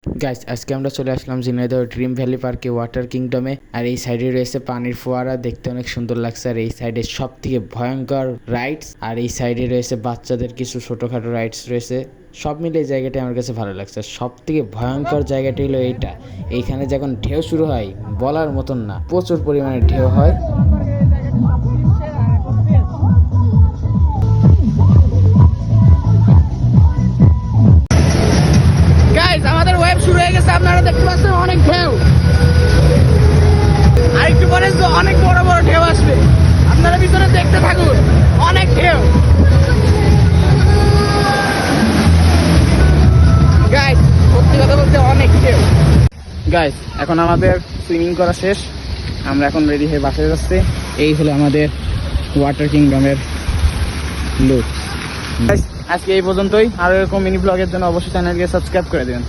Guys, আজকে আমরা চলে আসলাম ঝিনাইদহ ড্রিম ভ্যালি পার্কে ওয়াটার কিংডমে। আর এই সাইডে রয়েছে পানির ফোয়ারা, দেখতে অনেক সুন্দর লাগছে। আর এই সাইডে সব থেকে ভয়ঙ্কর রাইডস, আর এই সাইডে রয়েছে বাচ্চাদের কিছু ছোটোখাটো রাইডস রয়েছে। সব মিলে এই জায়গাটা আমার কাছে ভালো লাগছে। সব থেকে ভয়ঙ্কর জায়গাটি হলো এইটা। এইখানে যখন ঢেউ শুরু হয় বলার মতন না, প্রচুর পরিমাণে ঢেউ হয়। আমাদের ওয়েব শুরু হয়ে গেছে, আপনারা দেখতে পাচ্ছেন অনেক ঢেউ। আর একটু পরে অনেক বড় বড় ঢেউ আসবে, আপনারা ভিতরে দেখতে থাকুন। অনেক ঢেউ গাইস, সত্যি কথা বলতে অনেক ঢেউ। গাইস, এখন আমাদের সুইমিং করা শেষ, আমরা এখন রেডি হয়ে বাসায় যাচ্ছি। এই হলো আমাদের ওয়াটার কিংডমের লুক। আজকে এই পর্যন্তই। আর এরকম মিনি ব্লগের জন্য অবশ্যই চ্যানেলকে সাবস্ক্রাইব করে দেবেন।